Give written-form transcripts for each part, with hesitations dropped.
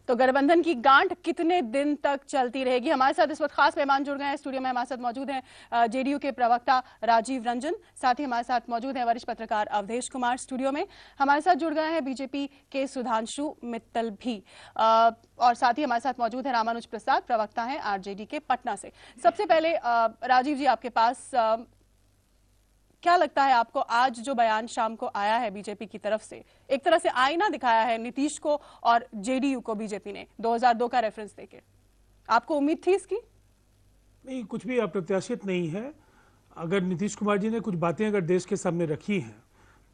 तो गठबंधन की गांठ कितने दिन तक चलती रहेगी? हमारे साथ इस वक्त खास मेहमान जुड़ गए हैं। स्टूडियो में हमारे साथ मौजूद हैं जेडीयू के प्रवक्ता राजीव रंजन, साथ ही हमारे साथ मौजूद हैं वरिष्ठ पत्रकार अवधेश कुमार। स्टूडियो में हमारे साथ जुड़ गए हैं बीजेपी के सुधांशु मित्तल भी, और साथ ही हमारे साथ मौजूद है रामानुज प्रसाद, प्रवक्ता हैं आरजेडी के पटना से। सबसे पहले राजीव जी, आपके पास क्या लगता है आपको, आज जो बयान शाम को आया है बीजेपी की तरफ से, एक तरह से आईना दिखाया है नीतीश को और जेडीयू को बीजेपी ने 2002 का रेफरेंस देके, आपको उम्मीद थी इसकी? नहीं, कुछ भी अप्रत्याशित नहीं है। अगर नीतीश कुमार जी ने कुछ बातें अगर देश के सामने रखी हैं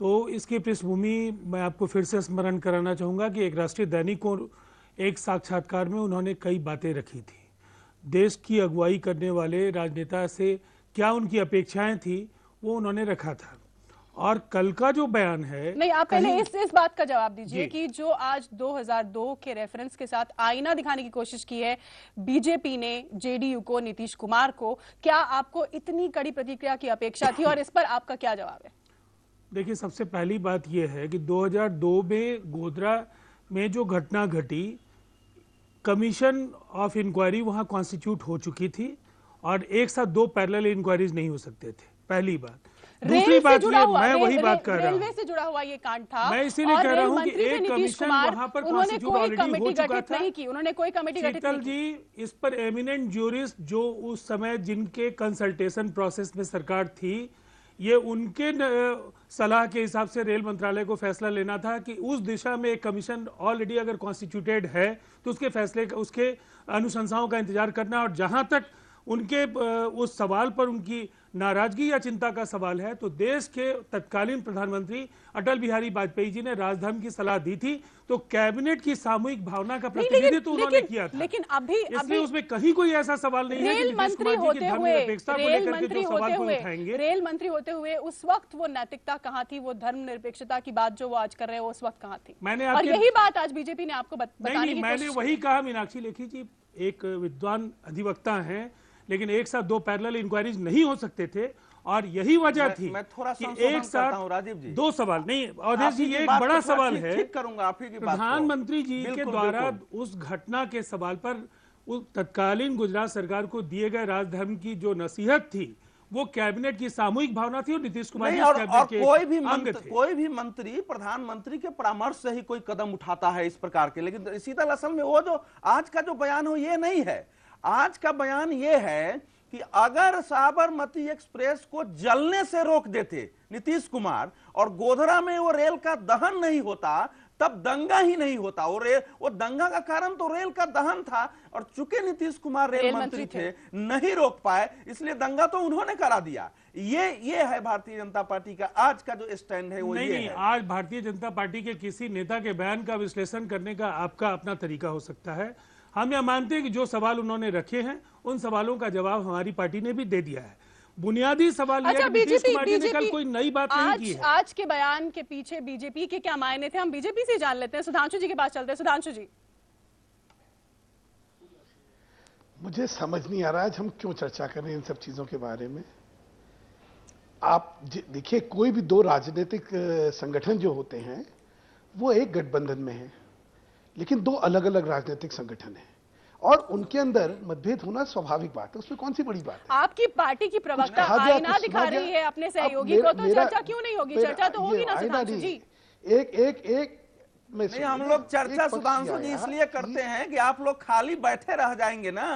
तो इसकी पृष्ठभूमि मैं आपको फिर से स्मरण कराना चाहूँगा कि एक राष्ट्रीय दैनिक को एक साक्षात्कार में उन्होंने कई बातें रखी थी। देश की अगुवाई करने वाले राजनेता से क्या उनकी अपेक्षाएं थी वो उन्होंने रखा था। और कल का जो बयान है, नहीं, आप पहले इस बात का जवाब दीजिए कि जो आज 2002 के रेफरेंस के साथ आईना दिखाने की कोशिश की है बीजेपी ने जेडीयू को, नीतीश कुमार को, क्या आपको इतनी कड़ी प्रतिक्रिया की अपेक्षा थी और इस पर आपका क्या जवाब है? देखिए, सबसे पहली बात यह है कि 2002 में गोधरा में जो घटना घटी, कमीशन ऑफ इंक्वायरी वहां कॉन्स्टिट्यूट हो चुकी थी और एक साथ दो पैरेलल इंक्वायरीज नहीं हो सकते थे, पहली बात। दूसरी बात ये, मैं वही बात कर रहा हूँ, रेलवे से जुड़ा हुआ ये कांड था। मैं इसीलिए कह रहा हूँ कि एक कमीशन वहां पर कॉन्स्टिट्यूट ऑलरेडी हो चुका था। उन्होंने कोई कमेटी गठित नहीं की। जी, इस पर एमिनेंट ज्यूरिस्ट जो उस समय जिनके कंसल्टेशन प्रोसेस में सरकार थी, ये उनके सलाह के हिसाब से रेल मंत्रालय को फैसला लेना था कि उस दिशा में एक कमीशन ऑलरेडी अगर कॉन्स्टिट्यूटेड है तो उसके फैसले, उसके अनुशंसाओं का इंतजार करना। और जहां तक उनके उस सवाल पर उनकी नाराजगी या चिंता का सवाल है, तो देश के तत्कालीन प्रधानमंत्री अटल बिहारी वाजपेयी जी ने राजधर्म की सलाह दी थी, तो कैबिनेट की सामूहिक भावना का प्रतिनिधित्व उन्होंने किया था। लेकिन अभी उसमें कहीं कोई ऐसा सवाल नहीं है कि नीतीश कुमार जी की धर्मनिरपेक्षता को लेकर के जो सवाल कोई उठाएंगे। रेल मंत्री होते हुए उस वक्त वो नैतिकता कहाँ थी, वो धर्मनिरपेक्षता की बात जो वो आज कर रहे हैं उस वक्त कहाँ थी? और यही बात आज बीजेपी ने आपको बताने की मैंने वही कहा। मीनाक्षी लेखी जी एक विद्वान अधिवक्ता हैं, लेकिन एक साथ दो पैरेलल इंक्वायरीज नहीं हो सकते थे और यही वजह थी मैं थोड़ा कि एक साथ राजीव जी, दो सवाल नहीं। अवधेश जी, ये एक बड़ा सवाल है। ठीक करूंगा आप ही की बात। प्रधानमंत्री जी के द्वारा उस घटना के सवाल पर उस तत्कालीन गुजरात सरकार को दिए गए राजधर्म की जो नसीहत थी, वो कैबिनेट की सामूहिक भावना थी और नीतीश कुमार जी कोई भी मंत्री प्रधानमंत्री के परामर्श से ही कोई कदम उठाता है इस प्रकार के। लेकिन शीतल, असल में वो जो आज का जो बयान हो ये नहीं है। आज का बयान यह है कि अगर साबरमती एक्सप्रेस को जलने से रोक देते नीतीश कुमार और गोधरा में वो रेल का दहन नहीं होता, तब दंगा ही नहीं होता। वो दंगा का कारण तो रेल का दहन था, और चूंकि नीतीश कुमार रेल मंत्री थे, नहीं रोक पाए, इसलिए दंगा तो उन्होंने करा दिया। ये है भारतीय जनता पार्टी का आज का जो स्टैंड है वो नहीं, ये है। आज भारतीय जनता पार्टी के किसी नेता के बयान का विश्लेषण करने का आपका अपना तरीका हो सकता है। हम यह मानते हैं कि जो सवाल उन्होंने रखे हैं उन सवालों का जवाब हमारी पार्टी ने भी दे दिया है। बुनियादी सवाल यह है कि नीतीश कुमार जी ने कल कोई नई बात नहीं की है। आज के बयान के पीछे बीजेपी के क्या मायने थे, हम बीजेपी से जान लेते हैं। सुधांशु जी के पास चलते हैं। सुधांशु जी, मुझे समझ नहीं आ रहा आज हम क्यों चर्चा कर रहे हैं इन सब चीजों के बारे में। आप देखिए, कोई भी दो राजनीतिक संगठन जो होते हैं वो एक गठबंधन में है, लेकिन दो अलग अलग राजनीतिक संगठन हैं और उनके अंदर मतभेद होना स्वाभाविक बात है। उसमें कौन सी बड़ी बात है? आपकी पार्टी की प्रवक्ता आईना दिखा रही है अपने सहयोगी को, तो चर्चा क्यों नहीं होगी? चर्चा तो होगी ना सुधांशु जी। एक नहीं, हम लोग चर्चा सुधांशु जी इसलिए करते हैं कि आप लोग खाली बैठे रह जाएंगे ना।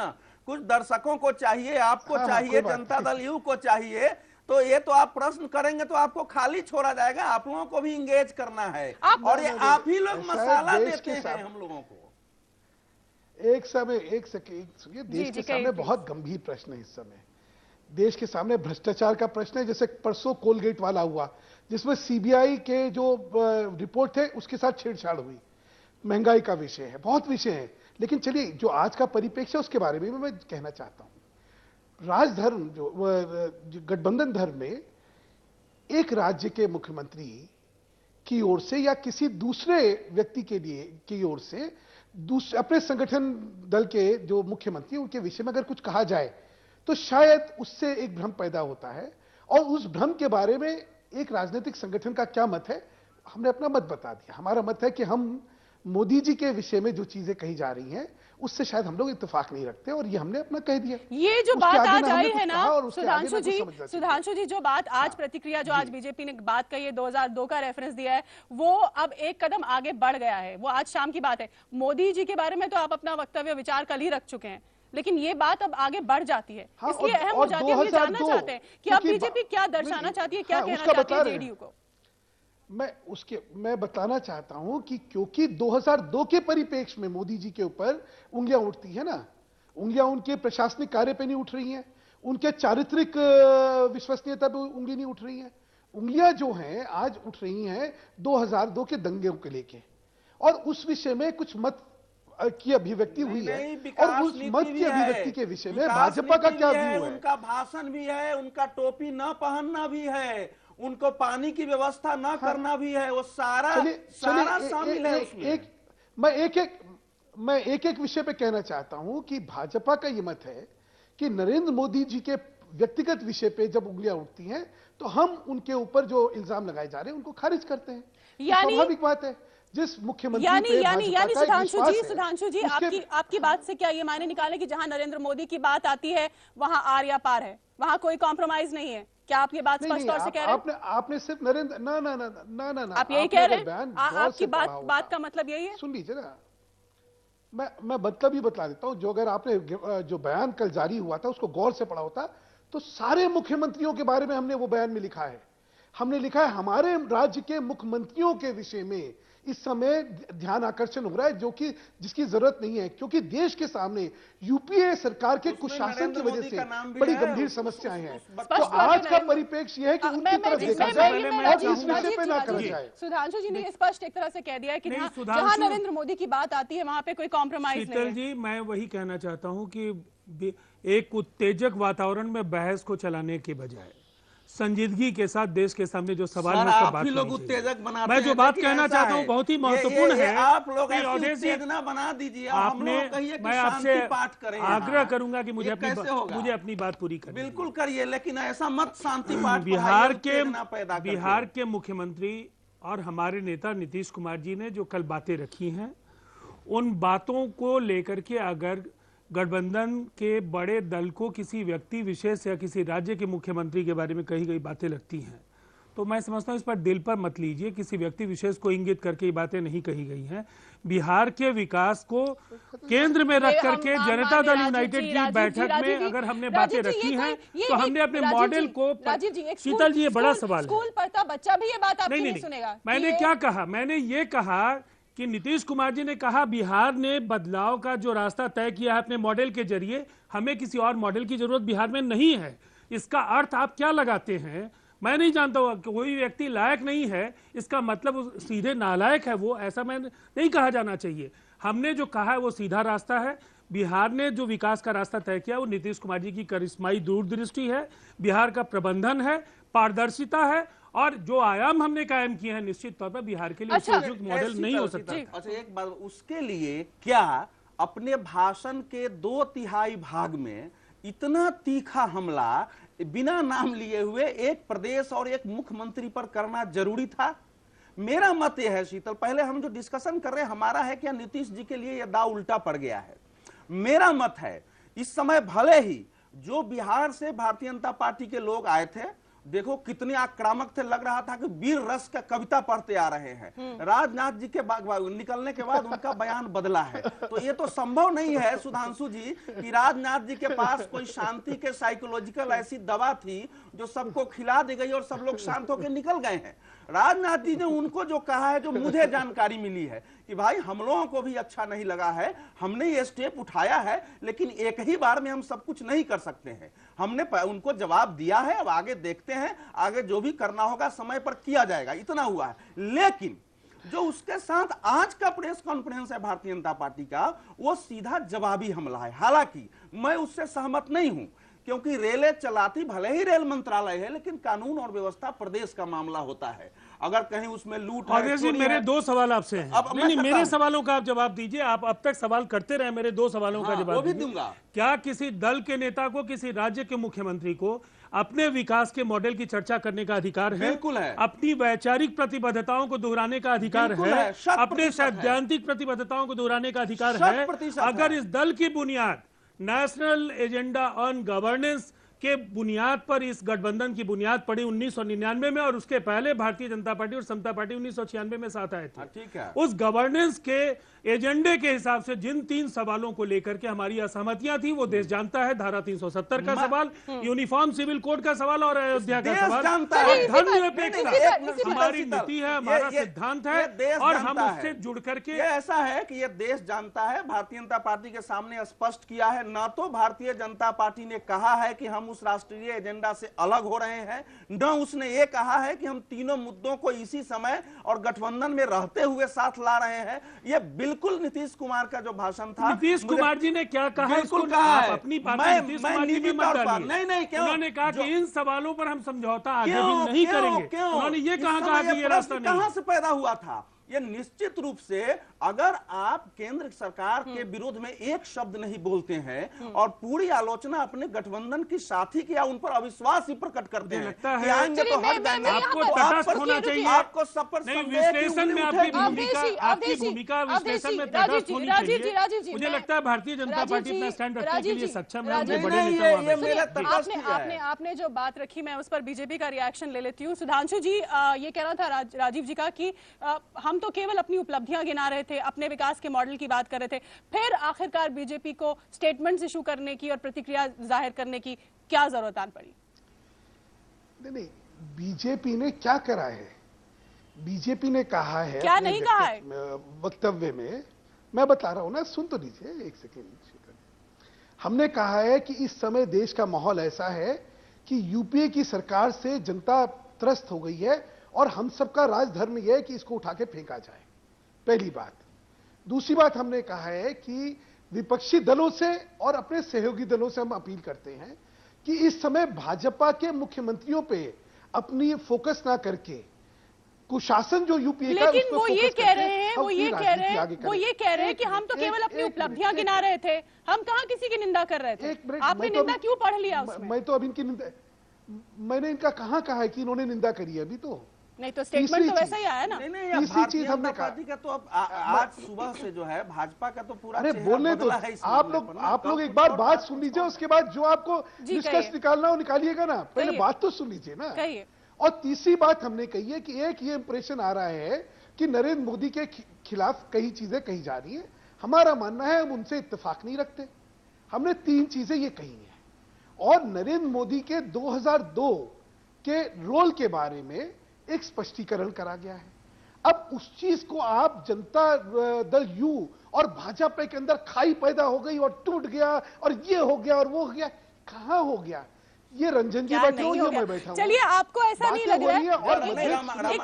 कुछ दर्शकों को चाहिए, आपको चाहिए, जनता दल यू को चाहिए, तो ये तो आप प्रश्न करेंगे तो आपको खाली छोड़ा जाएगा। आप लोगों को भी इंगेज करना है और ये आप ही लोग मसाला देते हैं हम लोगों को। एक सेकंड, देश के सामने बहुत गंभीर प्रश्न है इस समय। देश के सामने भ्रष्टाचार का प्रश्न है। जैसे परसों कोलगेट वाला हुआ, जिसमें सीबीआई के जो रिपोर्ट थे उसके साथ छेड़छाड़ हुई। महंगाई का विषय है, बहुत विषय है। लेकिन चलिए, जो आज का परिप्रेक्ष्य उसके बारे में मैं कहना चाहता हूं। राजधर्म जो गठबंधन धर्म में एक राज्य के मुख्यमंत्री की ओर से या किसी दूसरे व्यक्ति के लिए की ओर से अपने संगठन दल के जो मुख्यमंत्री उनके विषय में अगर कुछ कहा जाए तो शायद उससे एक भ्रम पैदा होता है। और उस भ्रम के बारे में एक राजनीतिक संगठन का क्या मत है, हमने अपना मत बता दिया। हमारा मत है कि हम मोदी जी के विषय में जो चीजें कही जा रही हैं उससे शायद हम लोग इत्तेफाक नहीं रखते और ये हमने अपना कह दिया। ये जो बात आज आई है ना सुधांशु जी जो बात आज प्रतिक्रिया जो आज बीजेपी ने बात कही है 2002 का रेफरेंस दिया है वो अब एक कदम आगे बढ़ गया है। वो आज शाम की बात है। मोदी जी के बारे में तो आप अपना वक्तव्य विचार कल ही रख चुके हैं, लेकिन ये बात अब आगे बढ़ जाती है। इसलिए अहम हो जाती है। हम ये जानना चाहते हैं कि अब बीजेपी क्या दर्शाना चाहती है, क्या कहना चाहती है जेडीयू को। मैं बताना चाहता हूं कि क्योंकि 2002 के परिप्रेक्ष्य में मोदी जी के ऊपर उंगलियां उठती है ना, उंगलियां उनके प्रशासनिक कार्य पे नहीं उठ रही हैं, उनके चारित्रिक विश्वसनीयता पे उंगली नहीं उठ रही है। उंगलियां जो हैं आज उठ रही हैं 2002 के दंगों के लेके, और उस विषय में कुछ मत की अभिव्यक्ति हुई है और उस मत की अभिव्यक्ति के विषय में भाजपा का क्या व्यू है। उनका भाषण भी है, उनका टोपी न पहनना भी है, उनको पानी की व्यवस्था न करना भी है, वो सारा शामिल है उसमें। मैं एक एक विषय पे कहना चाहता हूं कि भाजपा का ये मत है कि नरेंद्र मोदी जी के व्यक्तिगत विषय पे जब उंगलियां उठती हैं तो हम उनके ऊपर जो इल्जाम लगाए जा रहे हैं उनको खारिज करते हैं। स्वाभाविक बात है। जिस मुख्यमंत्री यानी सुधांशु जी आपकी बात से क्या ये मायने निकाले कि जहां नरेंद्र मोदी की बात आती है वहां आर या पार है, वहां कोई कॉम्प्रोमाइज नहीं है? क्या आप ये बात स्पष्ट तौर से कह रहे हैं? आपने सिर्फ नरेंद्र ना आप यही कह रहे हैं? आपकी बात का मतलब यही है? सुन लीजिए ना, मैं मतलब ही बता देता हूं। जो अगर आपने जो बयान कल जारी हुआ था उसको गौर से पढ़ा होता तो सारे मुख्यमंत्रियों के बारे में हमने वो बयान में लिखा है। हमने लिखा है हमारे राज्य के मुख्यमंत्रियों के विषय में इस समय ध्यान आकर्षण हो रहा है, जो कि जिसकी जरूरत नहीं है, क्योंकि देश के सामने यूपीए सरकार के कुशासन की वजह से बड़ी गंभीर समस्याएं हैं। तो आज का परिप्रेक्ष्य यह है कि उनकी तरफ देखा जाए और इस विषय पे ना करा जाए। सुधांशु जी ने स्पष्ट एक तरह से कह दिया है कि जहां नरेंद्र मोदी की बात आती है वहां पे कोई कॉम्प्रोमाइज नहीं है। जी, मैं वही कहना चाहता हूं कि एक उत्तेजक वातावरण में बहस को चलाने के बजाय संजीदगी के साथ देश के सामने जो सवाल है उसका बात लोग उत्तेजक बनाते मैं जो बात कहना चाहता हूँ बहुत ही महत्वपूर्ण है। आप लोग उत्तेजना बना दीजिए। आपने मैं आपसे आग्रह करूंगा कि मुझे अपनी बात पूरी करनी। बिल्कुल करिए, लेकिन ऐसा मत शांति पाठ। बिहार के मुख्यमंत्री और हमारे नेता नीतीश कुमार जी ने जो कल बातें रखी हैं उन बातों को लेकर के अगर गठबंधन के बड़े दल को किसी व्यक्ति विशेष या किसी राज्य के मुख्यमंत्री के बारे में कही गई बातें लगती हैं तो मैं समझता हूं इस पर दिल पर मत लीजिए। किसी व्यक्ति विशेष को इंगित करके ये बातें नहीं कही गई हैं। बिहार के विकास को केंद्र में रख करके जनता दल यूनाइटेड की बैठक में अगर हमने बातें रखी हैं तो हमने अपने मॉडल को। शीतल जी, ये बड़ा सवाल है। स्कूल पढ़ता बच्चा भी ये बात आपकी नहीं सुनेगा। मैंने क्या कहा? मैंने ये कहा कि नीतीश कुमार जी ने कहा बिहार ने बदलाव का जो रास्ता तय किया है अपने मॉडल के जरिए, हमें किसी और मॉडल की जरूरत बिहार में नहीं है। इसका अर्थ आप क्या लगाते हैं मैं नहीं जानता हूं। कोई व्यक्ति लायक नहीं है इसका मतलब सीधे नालायक है वो, ऐसा मैं नहीं कहा जाना चाहिए। हमने जो कहा है वो सीधा रास्ता है। बिहार ने जो विकास का रास्ता तय किया वो नीतीश कुमार जी की करिश्माई दूरदृष्टि है, बिहार का प्रबंधन है, पारदर्शिता है और जो आयाम हमने कायम किए हैं निश्चित तौर पर बिहार के लिए उपयुक्त मॉडल नहीं हो सकता। अच्छा, एक बात, उसके लिए क्या अपने भाषण के 2/3 भाग में इतना तीखा हमला बिना नाम लिए हुए एक प्रदेश और एक मुख्यमंत्री पर करना जरूरी था? मेरा मत यह है शीतल, पहले हम जो डिस्कशन कर रहे हैं हमारा है क्या नीतीश जी के लिए यह दाव उल्टा पड़ गया है? मेरा मत है इस समय भले ही जो बिहार से भारतीय जनता पार्टी के लोग आए थे, देखो कितने आक्रामक थे, लग रहा था कि वीर रस का कविता पढ़ते आ रहे हैं। राजनाथ जी के निकलने के बाद उनका बयान बदला है। तो ये तो संभव नहीं है सुधांशु जी कि राजनाथ जी के पास कोई शांति के साइकोलॉजिकल ऐसी दवा थी जो सबको खिला दी गई और सब लोग शांत होकर निकल गए हैं। राजनाथ जी ने उनको जो कहा है, जो मुझे जानकारी मिली है कि भाई हम लोगों को भी अच्छा नहीं लगा है, हमने ये स्टेप उठाया है, लेकिन एक ही बार में हम सब कुछ नहीं कर सकते हैं। हमने उनको जवाब दिया है, अब आगे देखते हैं, आगे जो भी करना होगा समय पर किया जाएगा, इतना हुआ है। लेकिन जो उसके साथ आज का प्रेस कॉन्फ्रेंस है भारतीय जनता पार्टी का, वो सीधा जवाबी हमला है। हालांकि मैं उससे सहमत नहीं हूं, क्योंकि रेलें चलाती भले ही रेल मंत्रालय है, लेकिन कानून और व्यवस्था प्रदेश का मामला होता है। अगर कहीं उसमें लूट है, मेरे 2 सवाल आपसे हैं। अब नहीं, मेरे सवालों का आप जवाब दीजिए। आप अब तक सवाल करते रहे, मेरे 2 सवालों का जवाब भी दूंगा। क्या किसी दल के नेता को, किसी राज्य के मुख्यमंत्री को अपने विकास के मॉडल की चर्चा करने का अधिकार है, बिल्कुल है। अपनी वैचारिक प्रतिबद्धताओं को दोहराने का अधिकार है, अपने सैद्धांतिक प्रतिबद्धताओं को दोहराने का अधिकार है। अगर इस दल की बुनियाद नेशनल एजेंडा ऑन गवर्नेंस के बुनियाद पर इस गठबंधन की बुनियाद पड़ी 1999 में, और उसके पहले भारतीय जनता पार्टी और समता पार्टी 1996 में साथ आए थे। ठीक है। उस गवर्नेंस के एजेंडे के हिसाब से जिन 3 सवालों को लेकर के हमारी असहमतियां थी वो देश जानता है। धारा 370 का सवाल, यूनिफॉर्म सिविल कोड का सवाल और अयोध्या का सवाल। धर्मनिरपेक्षता हमारी नीति है, हमारा सिद्धांत है, और हम उससे जुड़ करके ऐसा है कि यह देश जानता है। भारतीय जनता पार्टी के सामने स्पष्ट किया है, न तो भारतीय जनता पार्टी ने कहा है कि हम उस राष्ट्रीय एजेंडा से अलग हो रहे हैं, न उसने ये कहा है कि हम तीनों मुद्दों को इसी समय और गठबंधन में रहते हुए साथ ला रहे हैं। यह बिल्कुल नीतीश कुमार का जो भाषण था, नीतीश कुमार जी ने क्या कहा, बिल्कुल कहा है। अपनी बातें नीतीश कुमार जी में मत डालिए। नहीं, क्यों? उन्होंने कहा कि इन सवालों पर हम समझौता आगे भी नहीं करेंगे। उन्होंने ये कहा कि ये रास्ता नहीं। कहां से पैदा हुआ था? ये निश्चित रूप से अगर आप केंद्र सरकार के विरोध में एक शब्द नहीं बोलते हैं और पूरी आलोचना अपने गठबंधन की साथी की या उन पर अविश्वास ही प्रकट करते हैं, लगता है आएंगे तो हट जाएंगे। आपको तटस्थ होना चाहिए, आपको सब पर विश्लेषण में आपकी भूमिका विश्लेषण में तटस्थ होनी चाहिए। मुझे लगता है भारतीय जनता पार्टी अपना स्टैंड रखने के लिए सक्षम है। आपने जो बात रखी, मैं उस पर बीजेपी का रिएक्शन ले लेती हूँ। सुधांशु जी, ये कहना था राजीव जी का कि हम तो केवल अपनी उपलब्धियां गिना रहे थे, अपने विकास के मॉडल की बात कर रहे थे, फिर आखिरकार बीजेपी को स्टेटमेंट्स इशू करने की और प्रतिक्रिया जाहिर करने की क्या जरूरत आन पड़ी? नहीं, बीजेपी ने क्या करा है? बीजेपी ने कहा है, क्या नहीं कहा है वक्तव्य में, मैं बता रहा हूं ना, सुन तो लीजिए एक सेकेंड। हमने कहा है कि इस समय देश का माहौल ऐसा है कि यूपीए की सरकार से जनता त्रस्त हो गई है और हम सबका राजधर्म यह है कि इसको उठा के फेंका जाए, पहली बात। दूसरी बात हमने कहा है कि विपक्षी दलों से और अपने सहयोगी दलों से हम अपील करते हैं कि इस समय भाजपा के मुख्यमंत्रियों पे अपनी फोकस ना करके कुशासन जो यूपीए का, लेकिन वो ये कह रहे हैं कि हम तो केवल अपनी उपलब्धियां गिना रहे थे, हम कहां किसी की निंदा कर रहे थे। आपने निंदा क्यों पढ़ लिया उसमें? मैं तो अब इनकी निंदा, मैंने इनका कहां कहा है कि इन्होंने निंदा करी है? अभी तो नहीं, तो स्टेटमेंट तो वैसा ही आया ना। नहीं, तीसरी चीज हमने कहा का तो अब आज सुबह से जो है भाजपा का तो पूरा अरे बोलने तो आप लोग एक बार बात सुन लीजिए, उसके बाद जो आपको निष्कर्ष निकालना हो निकालिएगा ना, पहले बात तो सुन लीजिए ना। और तीसरी बात हमने कही है कि एक ये इंप्रेशन आ रहा है कि नरेंद्र मोदी के खिलाफ कई चीजें कही जा रही है। हमारा मानना है हम उनसे इत्तेफाक नहीं रखते। हमने 3 चीजें ये कही हैं और नरेंद्र मोदी के 2002 के रोल के बारे में एक स्पष्टीकरण करा गया है। अब उस चीज को आप जनता दल यू और भाजपा के अंदर खाई पैदा हो गई और टूट गया और ये हो गया और वो हो गया, कहां हो गया? ये रंजन जी बैठे हो, ये मैं बैठा हूं। चलिए, आपको ऐसा नहीं लग रहा है? और एक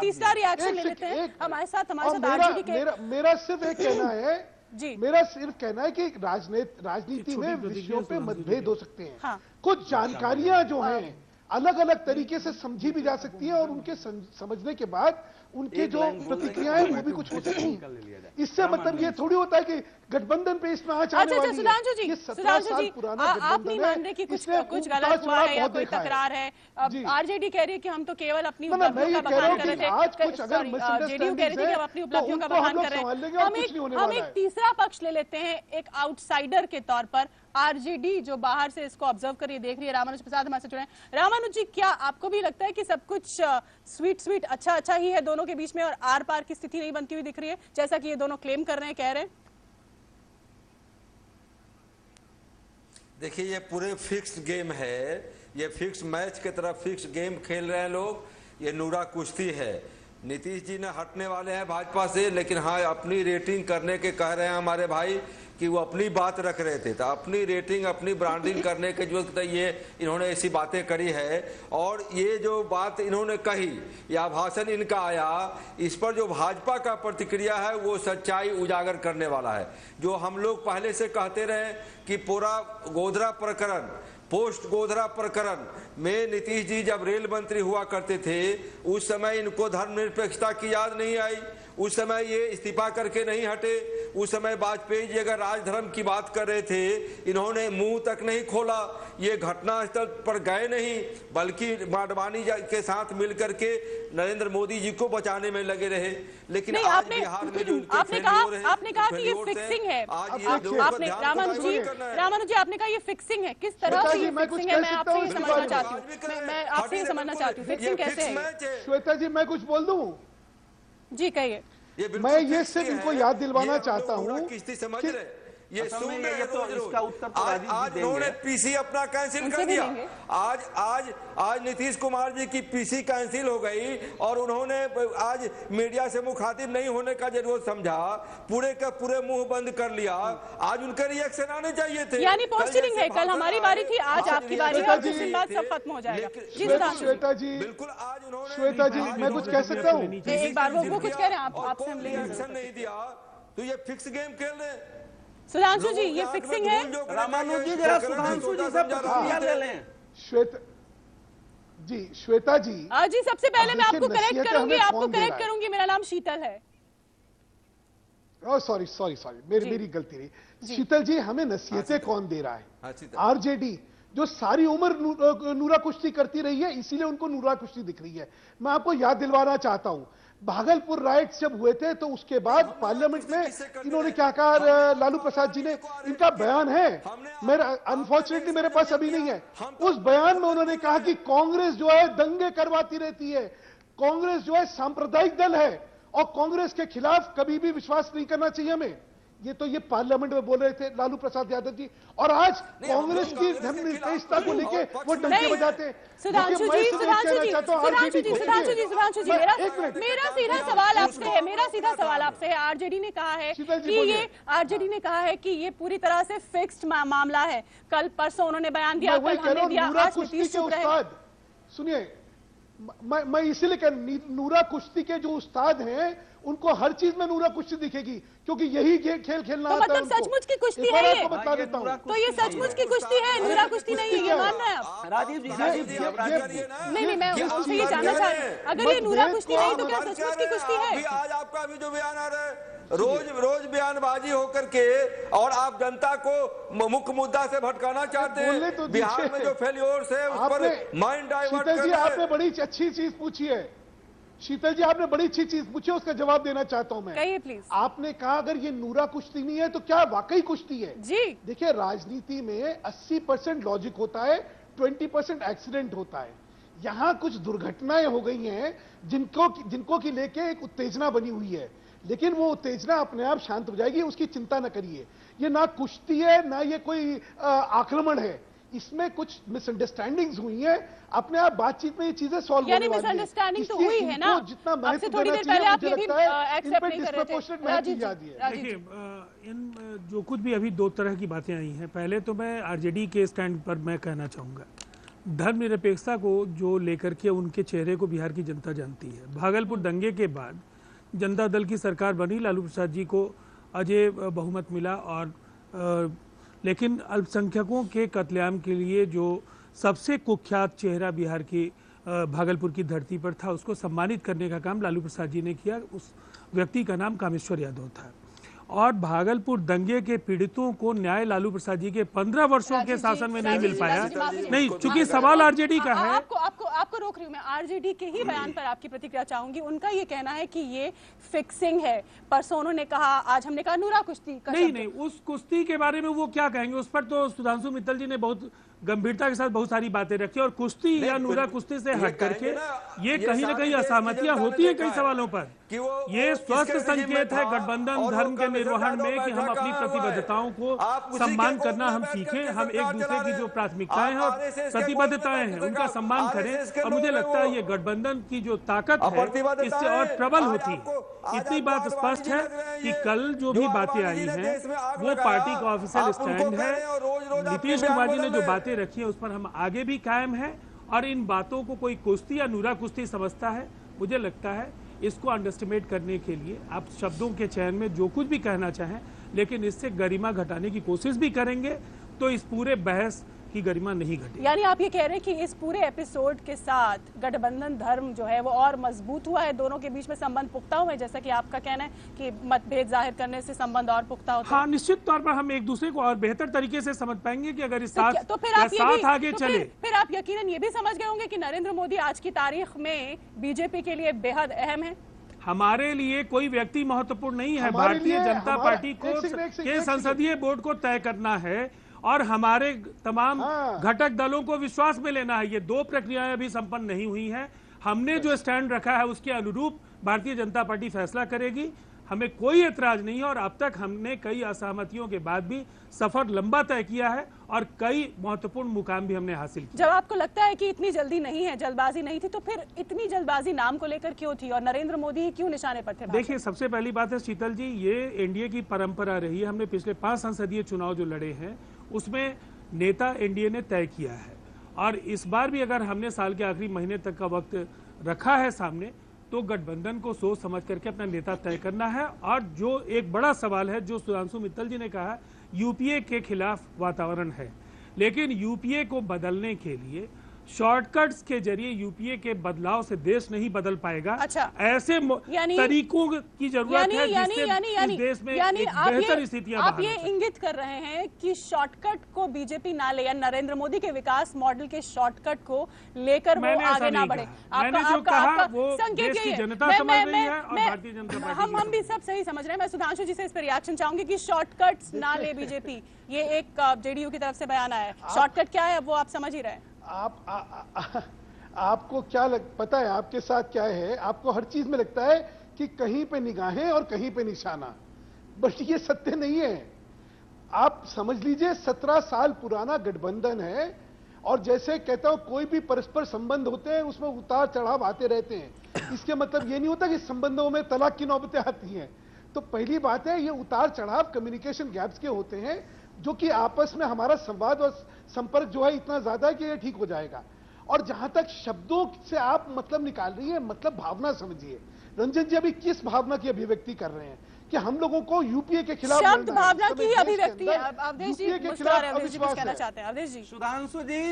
तीसरा रिएक्शन ले लेते हैं हमारे साथ आरजेडी के। मेरा सिर्फ एक कहना है जी, मेरा सिर्फ कहना है कि राजनीति में विषयों पे मतभेद हो सकते हैं। हाँ। कुछ जानकारियां जो हैं अलग अलग तरीके से समझी भी जा सकती है और उनके समझने के बाद उनके जो प्रतिक्रियाएं वो भी कुछ हो सकती हैं। इससे मतलब ये थोड़ी होता है कि गठबंधन पे इसमें आँच आने वाली है। सुधांशु जी, आप नहीं मान रहे कि कुछ गलत हुआ है या कोई तकरार है? आरजेडी कह रही है कि हम तो केवल अपनी उपलब्धियों का बखान कर रहे थे, जेडीयू कह रही थी कि हम अपनी उपलब्धियों का बखान कर रहे हैं। हम एक तीसरा पक्ष ले लेते हैं, एक आउटसाइडर के तौर पर। आरजेडी जो बाहर से इसको ऑब्जर्व कर देख रही है, रामानुज प्रसाद हमारे से जुड़े हैं। रामानुज जी, क्या आपको भी लगता है कि सब कुछ स्वीट अच्छा ही है दोनों के बीच में और आर पार की स्थिति नहीं बनती हुई दिख रही है, जैसा कि ये दोनों क्लेम कर रहे हैं, कह रहे हैं? देखिए, ये पूरे फिक्स गेम है, ये फिक्स मैच की तरह फिक्स गेम खेल रहे हैं लोग। ये नूरा कुश्ती है। नीतीश जी ने हटने वाले हैं भाजपा से, लेकिन हाँ, अपनी रेटिंग करने के कह रहे हैं हमारे भाई कि वो अपनी बात रख रहे थे, तो अपनी रेटिंग अपनी ब्रांडिंग करने के जो ये इन्होंने ऐसी बातें करी है। और ये जो बात इन्होंने कही या भाषण इनका आया, इस पर जो भाजपा का प्रतिक्रिया है वो सच्चाई उजागर करने वाला है। जो हम लोग पहले से कहते रहे कि पूरा गोधरा प्रकरण, पोस्ट गोधरा प्रकरण में नीतीश जी जब रेल मंत्री हुआ करते थे, उस समय इनको धर्मनिरपेक्षता की याद नहीं आई। उस समय ये इस्तीफा करके नहीं हटे। उस समय वाजपेयी जी अगर राजधर्म की बात कर रहे थे, इन्होंने मुंह तक नहीं खोला, ये घटनास्थल पर गए नहीं, बल्कि आडवाणी के साथ मिलकर के नरेंद्र मोदी जी को बचाने में लगे रहे। लेकिन आज बिहार में जो आपने कहा कि ये फिक्सिंग है। आपने रामानुज जी आपने कहा ये फिक्सिंग है, किस तरह से ये फिक्सिंग है, मैं आपसे ये समझना चाहती हूँ, मैं आपसे ये समझना चाहती हूँ फिक्सिंग कैसे है। श्वेता जी मैं कुछ बोल दूं? जी कहिए। मैं ये सिर्फ इनको याद दिलवाना चाहता हूँ किस्ती समझ रहे, ये सुन ये रहे तो इसका उत्तर तो आज राजीव जी उन्होंने देंगे। पीसी अपना कैंसिल कर दिया। आज नीतीश कुमार जी की पीसी कैंसिल हो गई और उन्होंने आज मीडिया से मुखातिब नहीं होने का जरूरत समझा, पूरे का पूरे मुंह बंद कर लिया। आज उनके रिएक्शन आने चाहिए थे। यानी पोस्टरिंग है, कल हमारी बारी थी, आज आपकी बारी है और कुछ दिन बाद सब खत्म हो जाएगा। श्वेता जी बिल्कुल आज उन्होंने श्वेता जी मैं कुछ कह सकता हूँ? एक बार वो कुछ कह रहे हैं, आपसे हम लेंगे। रिएक्शन नहीं दिया तो ये फिक्स गेम खेल रहे। सुधांशु जी ये फिक्सिंग है। रामानुज जी जरा सुधांशु जी से प्रतिक्रिया ले लें। श्वेता जी जी सबसे पहले मैं आपको करेक्ट नसीहतें करूंगी, हमें आपको कौन दे करेक्ट रहा है? करूंगी, मेरा नाम शीतल है। सॉरी मेरी गलती रही। शीतल जी हमें नसीहतें कौन दे रहा है? आरजेडी जो सारी उम्र नूरा कुश्ती करती रही है, इसीलिए उनको नूरा कुश्ती दिख रही है। मैं आपको याद दिलवाना चाहता हूं, भागलपुर राइट्स जब हुए थे तो उसके बाद पार्लियामेंट में इन्होंने क्या कहा, लालू प्रसाद जी ने, इनका बयान है, मेरा अनफॉर्चुनेटली मेरे पास अभी नहीं है। उस बयान में उन्होंने कहा कि कांग्रेस जो है दंगे करवाती रहती है, कांग्रेस जो है सांप्रदायिक दल है और कांग्रेस के खिलाफ कभी भी विश्वास नहीं करना चाहिए हमें। ये पार्लियामेंट में बोल रहे थे लालू प्रसाद यादव जी, और आज कांग्रेस की धर्मनिरपेक्षता को लेके वो डंके बजाते हैं। सुधांशु जी मेरा सीधा सवाल आपसे है। आरजेडी ने कहा है कि ये पूरी तरह से फिक्स्ड मामला है। कल परसों उन्होंने बयान दिया, कल हमने दिया, आज नीतीश चुप रहे। सुनिए मैं इसीलिए कह, नूरा कुश्ती के जो उस्ताद हैं उनको हर चीज में नूरा कुश्ती दिखेगी, क्योंकि यही खेल खेलना तो मतलब सचमुच की कुश्ती है ये? बता देता हूं, तो ये सचमुच की कुश्ती है, नूरा कुश्ती नहीं है, ये मान रहे हैं आप? राजीव जी नहीं मैं उससे ये जानना चाह रही हूँ, अगर ये नूरा कुश्ती नहीं तो क्या सचमुच की कुश्ती है? आज आपका अभी जो बयान आ रहा है, रोज बयानबाजी होकर के, और आप जनता को मुख्य मुद्दा से भटकाना चाहते हैं। तो बिहार में जो फेल्योर्स है उस पर माइंड डाइवर्ट कर रहे हैं। शीतल जी आपने बड़ी अच्छी चीज पूछी है, शीतल जी आपने बड़ी अच्छी चीज पूछी है, उसका जवाब देना चाहता हूं मैं। कहिए प्लीज। आपने कहा अगर ये नूरा कुश्ती नहीं है तो क्या वाकई कुश्ती है? जी देखिए राजनीति में 80% लॉजिक होता है, 20% एक्सीडेंट होता है। यहां कुछ दुर्घटनाएं हो गई हैं जिनको की लेके एक उत्तेजना बनी हुई है, लेकिन वो उत्तेजना अपने आप शांत हो जाएगी, उसकी चिंता न करिए। ये ना कुश्ती है ना ये कोई आक्रमण है, इसमें कुछ मिसअंडरस्टैंडिंग्स हुई हैं, अपने आप बातचीत में ये चीजें सॉल्व होने वाली हैं। मिसअंडरस्टैंडिंग तो हुई है ना, जितना आपसे थोड़ी देर पहले आप ये भी एक्सेप्ट नहीं कर रहे थे। देखिए इन जो कुछ भी अभी दो तरह की बातें आई हैं, पहले तो मैं आरजेडी के स्टैंड पर मैं कहना चाहूँगा, धर्मनिरपेक्षता को जो लेकर के उनके चेहरे को बिहार की जनता जानती है। भागलपुर दंगे के बाद जनता दल की सरकार बनी, लालू प्रसाद जी को अजय बहुमत मिला, और लेकिन अल्पसंख्यकों के कत्लेआम के लिए जो सबसे कुख्यात चेहरा बिहार की भागलपुर की धरती पर था, उसको सम्मानित करने का काम लालू प्रसाद जी ने किया। उस व्यक्ति का नाम कामेश्वर यादव था। और भागलपुर दंगे के पीड़ितों को न्याय लालू प्रसाद जी के 15 वर्षों के शासन में नहीं मिल पाया। नहीं, चूंकि सवाल आरजेडी का है। आपको रोक रही हूँ मैं, आरजेडी के ही बयान पर आपकी प्रतिक्रिया चाहूंगी। उनका ये कहना है कि ये फिक्सिंग है। परसों उन्होंने कहा, आज हमने कहा नूरा कुश्ती। नहीं, उस कुश्ती के बारे में वो क्या कहेंगे, उस पर तो सुधांशु मित्तल जी ने बहुत गंभीरता के साथ बहुत सारी बातें रखी, और कुश्ती या नूरा कुश्ती से हट करके ये कहीं ना कहीं असहमतियां होती है कई सवालों पर। ये स्वस्थ संकेत है गठबंधन धर्म के निर्वहन में कि हम अपनी प्रतिबद्धताओं को सम्मान करना हम सीखें, हम एक दूसरे की जो प्राथमिकताएं हैं और प्रतिबद्धताएं हैं उनका सम्मान करें। और मुझे लगता है ये गठबंधन की जो ताकत है इससे और प्रबल होती है। इतनी बात स्पष्ट है कि कल जो भी बातें आई हैं वो पार्टी का ऑफिशियल स्टैंड है। नीतीश कुमार जी ने जो बातें रखी है उस पर हम आगे भी कायम है, और इन बातों को कोई कुश्ती या नूरा कुश्ती समझता है, मुझे लगता है इसको अंडरस्टिमेट करने के लिए आप शब्दों के चयन में जो कुछ भी कहना चाहें, लेकिन इससे गरिमा घटाने की कोशिश भी करेंगे तो इस पूरे बहस की गरिमा नहीं घटी। यानी आप ये कह रहे हैं कि इस पूरे एपिसोड के साथ गठबंधन धर्म जो है वो और मजबूत हुआ है, दोनों के बीच में संबंध पुख्ता हुए, जैसा कि आपका कहना है कि मतभेद जाहिर करने से संबंध और पुख्ता होता है। हाँ, निश्चित तौर पर हम एक दूसरे को और बेहतर तरीके से समझ पाएंगे कि अगर इस साथ तो फिर आप साथ आगे चले। फिर आप यकीनन ये भी समझ गए होंगे कि नरेंद्र मोदी आज की तारीख में बीजेपी के लिए बेहद अहम है। हमारे लिए कोई व्यक्ति महत्वपूर्ण नहीं है, भारतीय जनता पार्टी को के संसदीय बोर्ड को तय करना है और हमारे तमाम घटक दलों को विश्वास में लेना है। ये दो प्रक्रियाएं अभी संपन्न नहीं हुई हैं। हमने जो स्टैंड रखा है उसके अनुरूप भारतीय जनता पार्टी फैसला करेगी, हमें कोई एतराज नहीं है। और अब तक हमने कई असहमतियों के बाद भी सफर लंबा तय किया है और कई महत्वपूर्ण मुकाम भी हमने हासिल किए। जब आपको लगता है कि इतनी जल्दी नहीं है, जल्दबाजी नहीं थी, तो फिर इतनी जल्दबाजी नाम को लेकर क्यों थी और नरेंद्र मोदी क्यों निशाने पर थे? देखिए, सबसे पहली बात है शीतल जी, ये एनडीए की परंपरा रही है। हमने पिछले 5 संसदीय चुनाव जो लड़े हैं उसमें नेता एनडीए ने तय किया है और इस बार भी अगर हमने साल के आखिरी महीने तक का वक्त रखा है सामने, तो गठबंधन को सोच समझ करके अपना नेता तय करना है। और जो एक बड़ा सवाल है जो सुधांशु मित्तल जी ने कहा, यूपीए के खिलाफ वातावरण है, लेकिन यूपीए को बदलने के लिए शॉर्टकट्स के जरिए यूपीए के बदलाव से देश नहीं बदल पाएगा। अच्छा, ऐसे तरीकों की जरूरत है जिससे इस देश में एक बेहतर स्थितियां आप ये इंगित कर रहे हैं कि शॉर्टकट को बीजेपी ना ले या नरेंद्र मोदी के विकास मॉडल के शॉर्टकट को लेकर वो आगे ना बढ़े। मैंने जो कहा वो देश की जनता समझ रही है और भारतीय जनता पार्टी हम भी सब सही समझ रहे हैं। मैं सुधांशु जी से इस पर रिएक्शन चाहूंगी कि शॉर्टकट्स ना ले बीजेपी, ये एक जेडीयू की तरफ से बयान आया है। शॉर्टकट क्या है वो आप समझ ही रहे हैं। आपको क्या पता है आपके साथ क्या है? आपको हर चीज में लगता है कि कहीं पे निगाहें और कहीं पे निशाना, बट ये सत्य नहीं है। आप समझ लीजिए 17 साल पुराना गठबंधन है और जैसे कहता हूं कोई भी परस्पर संबंध होते हैं उसमें उतार चढ़ाव आते रहते हैं। इसके मतलब ये नहीं होता कि संबंधों में तलाक की नौबतें आती हैं। तो पहली बात है, ये उतार चढ़ाव कम्युनिकेशन गैप्स के होते हैं जो कि आपस में हमारा संवाद और संपर्क जो है इतना ज्यादा है कि ये ठीक हो जाएगा। और जहां तक शब्दों से आप मतलब निकाल रही है, मतलब भावना समझिए। रंजन जी अभी किस भावना की अभिव्यक्ति कर रहे हैं कि हम लोगों को यूपीए के खिलाफ शब्द भावना की अभिव्यक्ति है। अवधेश जी कुछ कहना चाहते हैं? अवधेश जी। सुधांशु जी,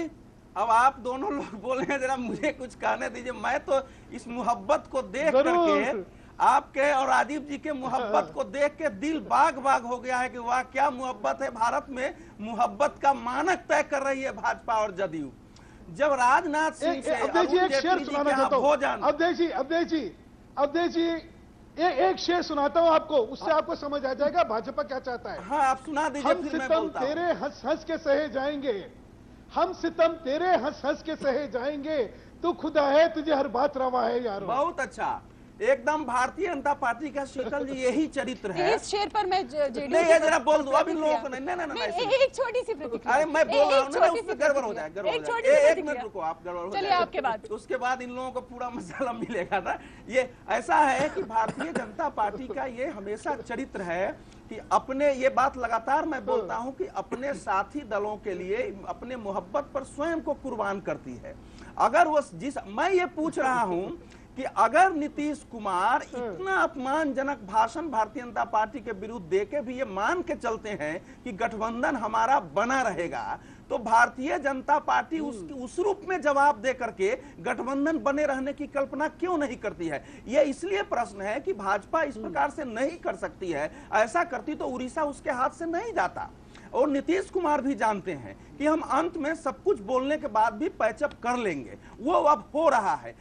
अब आप दोनों लोग बोल रहे हैं, जरा मुझे कुछ कहने दीजिए। मैं तो इस मोहब्बत को देख करके, आपके और राजीव जी के मोहब्बत को देख के दिल बाग बाग हो गया है कि वाह क्या मोहब्बत है। भारत में मोहब्बत का मानक तय कर रही है भाजपा और जदयू। जब राजनाथ सिंह से अवधेश जी एक शेर सुनाना चाहता हूं। अवधेश जी एक शेर सुनाता हूं आपको, उससे आपको समझ आ जाएगा भाजपा क्या चाहता है। हाँ, आप सुना दीजिए। हम सितम तेरे हंस हंस के सहे जाएंगे, हम सितम तेरे हंस हंस के सहे जाएंगे, तू खुदा है तुझे हर बात रवा है यार। बहुत अच्छा, एकदम भारतीय जनता पार्टी का शीतल जी यही चरित्र है। इस शेर पर मैं नहीं, ये जरा बोल दूं अभी लोगों को। नहीं, एक छोटी सी प्रतिक्रिया। अरे मैं बोल रहा हूँ ना, उससे गड़बड़ हो जाए। एक मिनट रुको, आप गड़बड़ हो चलिए आपके बाद। उसके बाद इन लोगों को पूरा मसाला मिलेगा ना। ये ऐसा है कि भारतीय जनता पार्टी का ये हमेशा चरित्र है कि अपने, ये बात लगातार मैं बोलता हूं कि अपने साथी दलों के लिए अपने मोहब्बत पर स्वयं को कुर्बान करती है। अगर वो मैं ये पूछ रहा हूं कि अगर नीतीश कुमार इतना अपमानजनक भाषण भारतीय जनता पार्टी के विरुद्ध देके भी ये मान के चलते हैं कि गठबंधन हमारा बना रहेगा, तो भारतीय जनता पार्टी उस रूप में जवाब दे करके गठबंधन बने रहने की कल्पना क्यों नहीं करती है? ये इसलिए प्रश्न है कि भाजपा इस प्रकार से नहीं कर सकती है। ऐसा करती तो उड़ीसा उसके हाथ से नहीं जाता। और नीतीश कुमार भी जानते हैं कि हम अंत में सब कुछ बोलने के बाद भी पैचअप कर लेंगे, वो अब हो रहा है।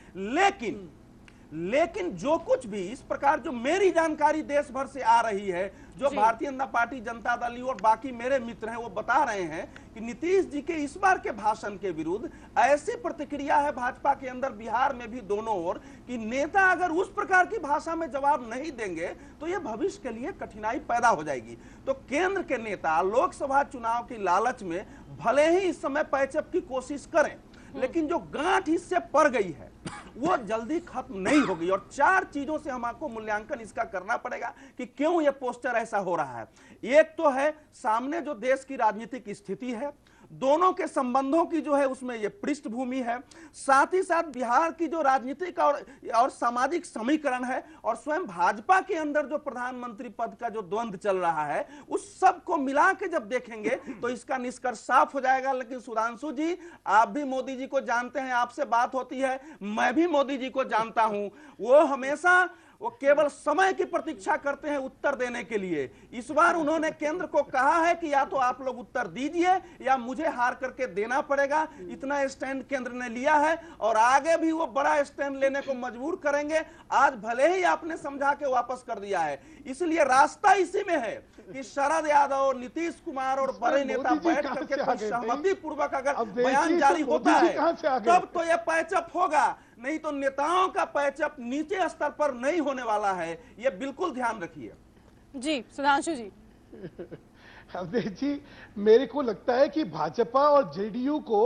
लेकिन जो कुछ भी इस प्रकार, जो मेरी जानकारी देश भर से आ रही है, जो भारतीय जनता पार्टी, जनता दल और बाकी मेरे मित्र हैं वो बता रहे हैं कि नीतीश जी के इस बार के भाषण के विरुद्ध ऐसी प्रतिक्रिया है भाजपा के अंदर, बिहार में भी दोनों ओर, कि नेता अगर उस प्रकार की भाषा में जवाब नहीं देंगे तो ये भविष्य के लिए कठिनाई पैदा हो जाएगी। तो केंद्र के नेता लोकसभा चुनाव की लालच में भले ही इस समय पैचअप की कोशिश करें, लेकिन जो गांठ इससे पड़ गई है वो जल्दी खत्म नहीं होगी। और 4 चीजों से हमको मूल्यांकन इसका करना पड़ेगा कि क्यों ये पोस्टर ऐसा हो रहा है। एक तो है सामने जो देश की राजनीतिक स्थिति है, दोनों के संबंधों की जो है उसमें ये पृष्ठभूमि है। साथ ही साथ बिहार की जो राजनीतिक और सामाजिक समीकरण है और स्वयं भाजपा के अंदर जो प्रधानमंत्री पद का जो द्वंद्व चल रहा है, उस सब को मिला के जब देखेंगे तो इसका निष्कर्ष साफ हो जाएगा। लेकिन सुधांशु जी, आप भी मोदी जी को जानते हैं, आपसे बात होती है, मैं भी मोदी जी को जानता हूं, वो हमेशा वो केवल समय की प्रतीक्षा करते हैं उत्तर देने के लिए। इस बार उन्होंने केंद्र को कहा है कि या तो आप लोग उत्तर दीजिए या मुझे हार करके देना पड़ेगा। इतना स्टैंड केंद्र ने लिया है और आगे भी वो बड़ा स्टैंड लेने को मजबूर करेंगे। आज भले ही आपने समझा के वापस कर दिया है, इसलिए रास्ता इसी में है कि शरद यादव, नीतीश कुमार और बड़े नेता बैठ करके कोई सहमति पूर्वक अगर बयान जारी होता है तब तो ये पैचअप होगा, नहीं तो नेताओं का पैचअप नीचे स्तर पर नहीं होने वाला है, ये बिल्कुल ध्यान रखिए। जी सुधांशु जी। अवधेश जी, मेरे को लगता है कि भाजपा और जेडीयू को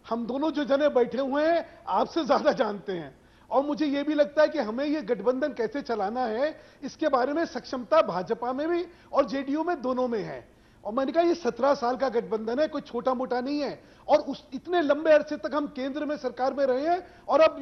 हम दोनों जो जने बैठे हुए हैं आपसे ज्यादा जानते हैं, और मुझे यह भी लगता है कि हमें ये गठबंधन कैसे चलाना है इसके बारे में सक्षमता भाजपा में भी और जेडीयू में दोनों में है। और मैंने कहा ये 17 साल का गठबंधन है, कोई छोटा मोटा नहीं है, और उस इतने लंबे अरसे तक हम केंद्र में सरकार में रहे हैं और अब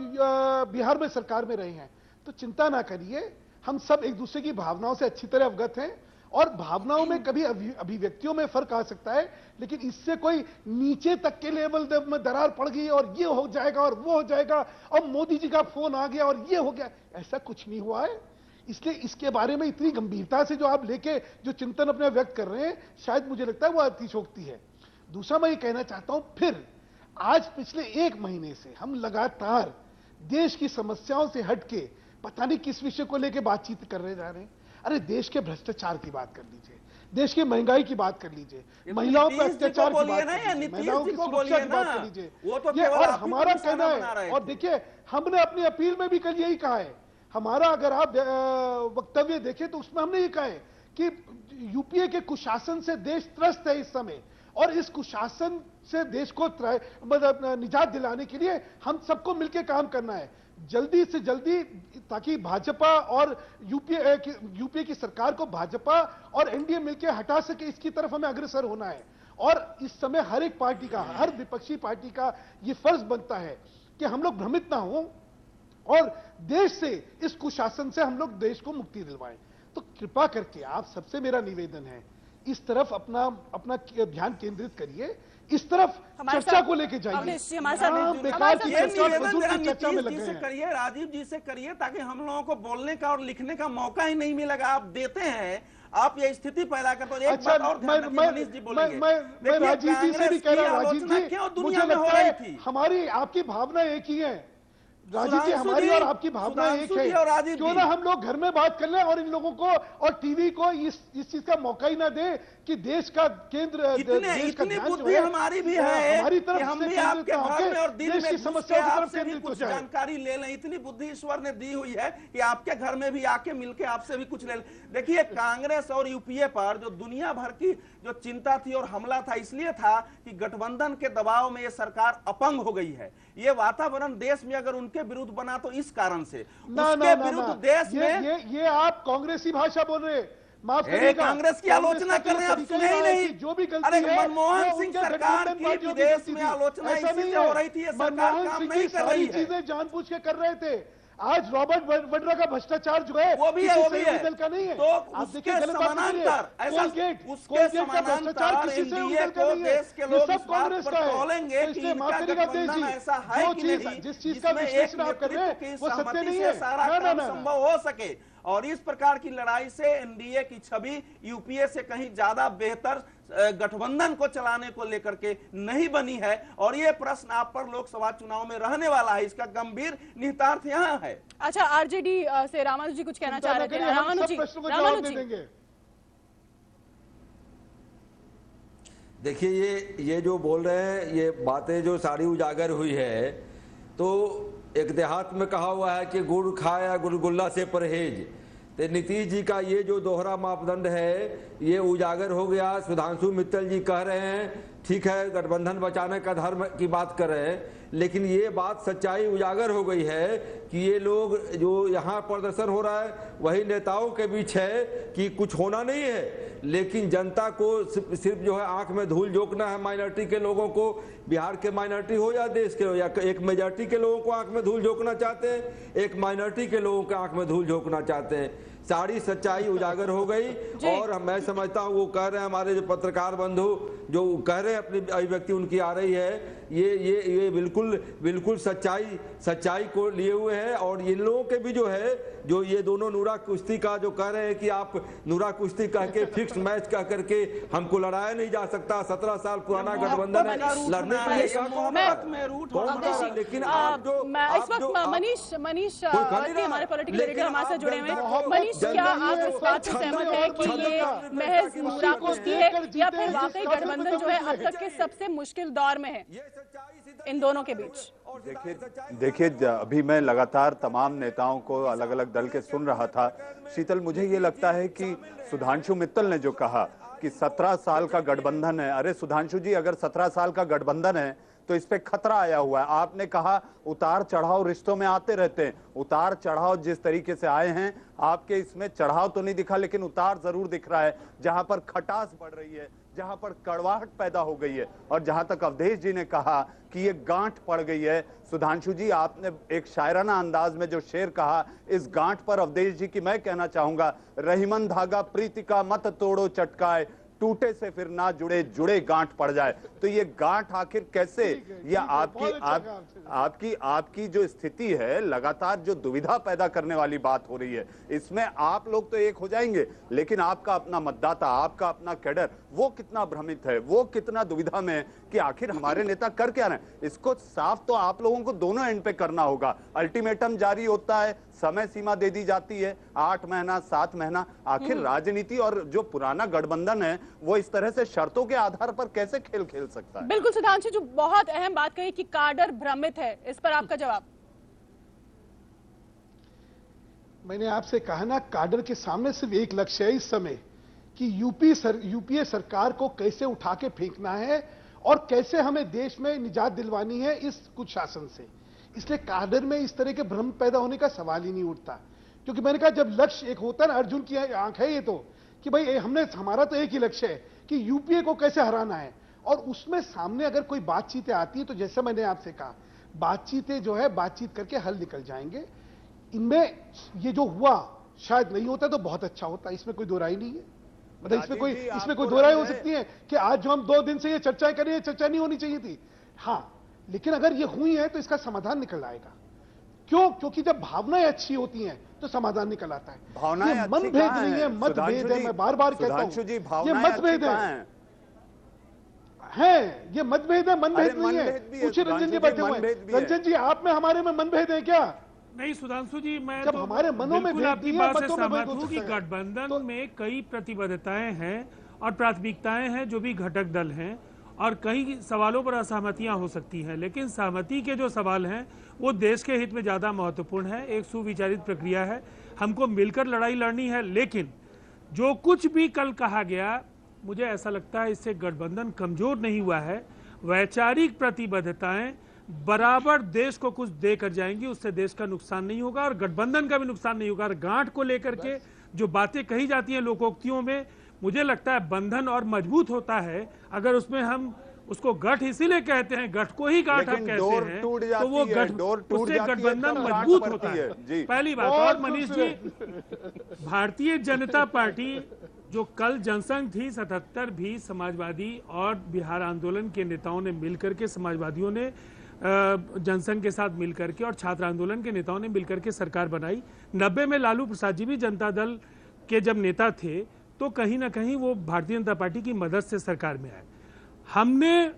बिहार में सरकार में रहे हैं, तो चिंता ना करिए, हम सब एक दूसरे की भावनाओं से अच्छी तरह अवगत हैं। और भावनाओं में कभी अभिव्यक्तियों में फर्क आ सकता है, लेकिन इससे कोई नीचे तक के लेवल में दरार पड़ गई और ये हो जाएगा और वो हो जाएगा और मोदी जी का फोन आ गया और ये हो गया, ऐसा कुछ नहीं हुआ है। इसलिए इसके बारे में इतनी गंभीरता से जो आप लेके जो चिंतन अपने व्यक्त कर रहे हैं, शायद मुझे लगता है वो अतिशयोक्ति है। दूसरा मैं ये कहना चाहता हूं, फिर आज पिछले 1 महीने से हम लगातार देश की समस्याओं से हटके पता नहीं किस विषय को लेकर बातचीत कर रहे जा रहे हैं। अरे देश के भ्रष्टाचार की बात कर लीजिए, देश की महंगाई की बात कर लीजिए, महिलाओं पर अत्याचार की बात कर लीजिए, महिलाओं की सुरक्षा की बात कर लीजिए, ये और हमारा कहना है। और देखिए, हमने अपनी अपील में भी कल यही कहा है, हमारा अगर आप वक्तव्य देखें तो उसमें हमने ये कहा है कि यूपीए के कुशासन से देश त्रस्त है इस समय, और इस कुशासन से देश को निजात दिलाने के लिए हम सबको मिलकर काम करना है जल्दी से जल्दी, ताकि भाजपा और यूपीए की सरकार को भाजपा और एनडीए मिलकर हटा सके, इसकी तरफ हमें अग्रसर होना है। और इस समय हर एक पार्टी का, हर विपक्षी पार्टी का ये फर्ज बनता है कि हम लोग भ्रमित ना हो और देश से, इस कुशासन से हम लोग देश को मुक्ति दिलवाएं। तो कृपा करके आप सबसे मेरा निवेदन है, इस तरफ अपना ध्यान केंद्रित करिए, इस तरफ चर्चा को लेके जाइए। बेकार की चर्चा में लगे हैं। करिए, राजीव जी से करिए, ताकि हम लोगों को बोलने का और लिखने का मौका ही नहीं मिलेगा। आप देते हैं, आप ये स्थिति पैदा करते हो। अच्छा, मैं राजीव जी से भी कह रहा हूँ, राजीव जी मुझे लगता है हमारी आपकी भावना एक ही है, राजीव जी, हमारी और आपकी भावना एक है। क्यों ना हम लोग घर में बात कर लें और इन लोगों को और टीवी को इस चीज का मौका ही ना दें कि देश का केंद्र, देश का ध्यान जो है हमारी भी है, हमारी तरफ हम भी आपके घर में और दिल में की समस्याओं की तरफ से भी कुछ जानकारी ले लें। इतनी बुद्धि ईश्वर ने दी हुई है कि आपके घर में भी आके मिलके आपसे भी कुछ ले लें। देखिए, कांग्रेस और यूपीए पर जो दुनिया भर की जो चिंता थी और हमला था, इसलिए था कि गठबंधन के दबाव में ये सरकार अपंग हो गई है। ये वातावरण देश में अगर उनके विरुद्ध बना तो इस कारण से उसके विरुद्ध देश में ये आप कांग्रेसी भाषा बोल रहे, माफ करिएगा, कांग्रेस की आलोचना कर रहे हैं, आप सुने ही नहीं। जो भी गलती है, मनमोहन सिंह सरकार की विदेश में आलोचना इसलिए हो रही थी, सरकार काम नहीं कर रही है, चीजें जानबूझ के कर रहे थे। आज रॉबर्ट वड्रा का भ्रष्टाचार जो है वो भी है, वो भी है, दल का नहीं है। तो उसके समानांतर भ्रष्टाचार किसी से उदल का नहीं है, ये सब कांग्रेस का है। इसलिए माफ करिएगा देश जी, जिस चीज का विश्लेषण आप कर रहे हैं वो सत्य नहीं है, संभव हो सके। और इस प्रकार की लड़ाई से एनडीए की छवि यूपीए से कहीं ज्यादा बेहतर गठबंधन को चलाने को लेकर के नहीं बनी है। और ये प्रश्न आप पर लोकसभा चुनाव में रहने वाला है, इसका गंभीर निहितार्थ यहाँ है। अच्छा, आरजेडी से रामानु जी कुछ कहना चाह रहे थे। रामानु जी, देखिए, ये जो बोल रहे हैं, ये बातें जो सारी उजागर हुई है, तो एक देहात में कहा हुआ है कि गुड़ खाया गुलगुल्ला से परहेज। तो नीतीश जी का ये जो दोहरा मापदंड है, ये उजागर हो गया। सुधांशु मित्तल जी कह रहे हैं ठीक है, गठबंधन बचाने का धर्म की बात कर रहे हैं, लेकिन ये बात सच्चाई उजागर हो गई है कि ये लोग जो यहाँ प्रदर्शन हो रहा है वही नेताओं के बीच है कि कुछ होना नहीं है, लेकिन जनता को सिर्फ जो है आंख में धूल झोंकना है। माइनॉरिटी के लोगों को, बिहार के माइनॉरिटी हो या देश के हो, या एक मेजॉरिटी के लोगों को आंख में धूल झोंकना चाहते हैं, एक माइनॉरिटी के लोगों के आंख में धूल झोंकना चाहते हैं। सारी सच्चाई उजागर हो गई। और मैं समझता हूँ वो कह रहे हैं हमारे जो पत्रकार बंधु जो कह रहे हैं अपनी अभिव्यक्ति उनकी आ रही है, ये बिल्कुल सच्चाई को लिए हुए हैं। और इन लोगों के भी जो है, जो ये दोनों नूरा कुश्ती का जो कह रहे हैं कि आप नूरा कुश्ती कह के फिक्स मैच कह करके हमको लड़ाया नहीं जा सकता, 17 साल पुराना गठबंधन है, लड़ने के लिए लेकिन आप जो इस वक्त मनीष हमारे पॉलिटिकल एडिटर हमारे साथ जुड़े हुए हैं। मनीष, क्या आप इस बात से सहमत है कि ये महज नूरा कुश्ती है या फिर वाकई गठबंधन जो है अब तक के सबसे मुश्किल दौर में है इन दोनों के बीच? देखिए अभी मैं लगातार तमाम नेताओं को अलग अलग दल के सुन रहा था। शीतल, मुझे ये लगता है कि सुधांशु मित्तल ने जो कहा कि 17 साल का गठबंधन है, अरे सुधांशु जी, अगर 17 साल का गठबंधन है तो इस पे खतरा आया हुआ है। आपने कहा उतार चढ़ाव रिश्तों में आते रहते हैं, उतार चढ़ाव जिस तरीके से आए हैं आपके इसमें चढ़ाव तो नहीं दिखा, लेकिन उतार जरूर दिख रहा है। जहां पर खटास बढ़ रही है, जहां पर कड़वाहट पैदा हो गई है, और जहां तक अवधेश जी ने कहा कि ये गांठ पड़ गई है। सुधांशु जी, आपने एक शायराना अंदाज में जो शेर कहा, इस गांठ पर अवधेश जी की मैं कहना चाहूंगा, रहीमन धागा प्रीति का मत तोड़ो चटकाए, टूटे से फिर ना जुड़े, जुड़े गांठ पड़ जाए। तो ये गांठ आखिर कैसे, ये आपकी जो स्थिति है, लगातार जो दुविधा पैदा करने वाली बात हो रही है, इसमें आप लोग तो एक हो जाएंगे, लेकिन आपका अपना मतदाता, आपका अपना कैडर, वो कितना भ्रमित है, वो कितना दुविधा में है कि आखिर हमारे नेता कर क्या रहे हैं। इसको साफ तो आप लोगों को दोनों एंड पे करना होगा। अल्टीमेटम जारी होता है, समय सीमा दे दी जाती है, 8 महीना 7 महीना। आखिर राजनीति और जो पुराना गठबंधन है वो इस तरह से शर्तों के आधार पर कैसे खेल खेल सकता है? बिल्कुल सुधांशु, जो बहुत अहम बात कही कि काडर भ्रमित है, इस पर आपका जवाब? मैंने आपसे कहा ना, काडर के सामने सिर्फ एक लक्ष्य है इस समय कि यूपीए सरकार को कैसे उठा के फेंकना है और कैसे हमें देश में निजात दिलवानी है इस कुशासन से। इसलिए काडर में इस तरह के भ्रम पैदा होने का सवाल ही नहीं उठता, क्योंकि मैंने कहा जब लक्ष्य एक होता है ना, अर्जुन की आंख है ये तो, कि भाई हमारा तो एक ही लक्ष्य है कि यूपीए को कैसे हराना है, और उसमें सामने अगर कोई बातचीतें आती है तो जैसे मैंने आपसे कहा, बातचीतें जो है बातचीत करके हल निकल जाएंगे। इनमें ये जो हुआ शायद नहीं होता तो बहुत अच्छा होता, इसमें कोई दो राय नहीं है। मतलब इसमें कोई दो राय हो सकती है कि आज जो हम 2 दिन से ये चर्चाएं कर रहे हैं, चर्चा नहीं होनी चाहिए थी, हाँ, लेकिन अगर ये हुई है तो इसका समाधान निकल आएगा। क्यों? क्योंकि जब भावनाएं अच्छी होती हैं तो समाधान निकल आता है। भावनाएं मनभेद नहीं है, मतभेद है। मैं बार बार कहता हूं ये मतभेद है, ये मतभेद है, मनभेद नहीं है। पूछिए रंजन जी बैठे हुए हैं, रंजन जी आप में हमारे में मनभेद है क्या? नहीं सुधांशु जी, मैं जब हमारे मनों में बिल्कुल आपकी बात से सहमत हूं कि है। गठबंधन में कई प्रतिबद्धताएं हैं और प्राथमिकताएं हैं जो भी घटक दल हैं, और कई सवालों पर असहमतियां हो सकती हैं, लेकिन सहमति के जो सवाल हैं वो देश के हित में ज़्यादा महत्वपूर्ण है। एक सुविचारित प्रक्रिया है, हमको मिलकर लड़ाई लड़नी है। लेकिन जो कुछ भी कल कहा गया, मुझे ऐसा लगता है इससे गठबंधन कमजोर नहीं हुआ है। वैचारिक प्रतिबद्धताएं बराबर देश को कुछ दे कर जाएंगी, उससे देश का नुकसान नहीं होगा और गठबंधन का भी नुकसान नहीं होगा। और गांठ को लेकर के जो बातें कही जाती हैं लोकोक्तियों में, मुझे लगता है बंधन और मजबूत होता है अगर उसमें हम उसको गठ इसीलिए कहते हैं, गठ को ही गांठ हम कहते हैं, तो वो गठ, उससे गठबंधन मजबूत होता है। पहली बात। और मनीष जी, भारतीय जनता पार्टी जो कल जनसंघ थी, 77 भी समाजवादी और बिहार आंदोलन के नेताओं ने मिलकर के, समाजवादियों ने जनसंघ के साथ मिलकर के और छात्र आंदोलन के नेताओं ने मिलकर के सरकार बनाई। 90 में लालू प्रसाद जी भी जनता दल के जब नेता थे तो कहीं ना कहीं वो भारतीय जनता पार्टी की मदद से सरकार में आए। हमने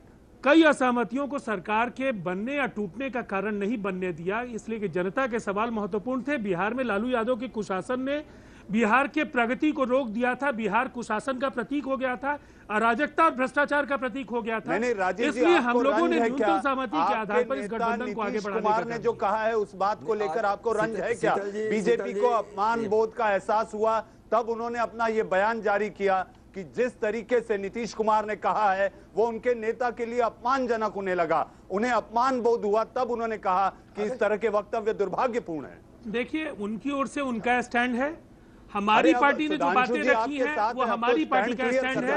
कई असहमतियों को सरकार के बनने या टूटने का कारण नहीं बनने दिया, इसलिए कि जनता के सवाल महत्वपूर्ण थे। बिहार में लालू यादव के कुशासन ने बिहार के प्रगति को रोक दिया था, बिहार कुशासन का प्रतीक हो गया था, अराजकता और भ्रष्टाचार का प्रतीक हो गया था। इसलिए हम लोगों ने न्यूनतम सहमति के आधार पर इस गठबंधन को आगे बढ़ाने कुमार ने जो कहा है उस बात को लेकर आपको रंज है क्या? बीजेपी को अपमान बोध का एहसास हुआ, तब उन्होंने अपना ये बयान जारी किया कि जिस तरीके से नीतीश कुमार ने कहा है वो उनके नेता के लिए अपमानजनक उन्हें लगा, उन्हें अपमान बोध हुआ, तब उन्होंने कहा कि इस तरह के वक्तव्य दुर्भाग्यपूर्ण है। देखिए, उनकी ओर से उनका स्टैंड है, हमारी पार्टी ने जो बातें रखी है वो हमारी पार्टी का स्टैंड है।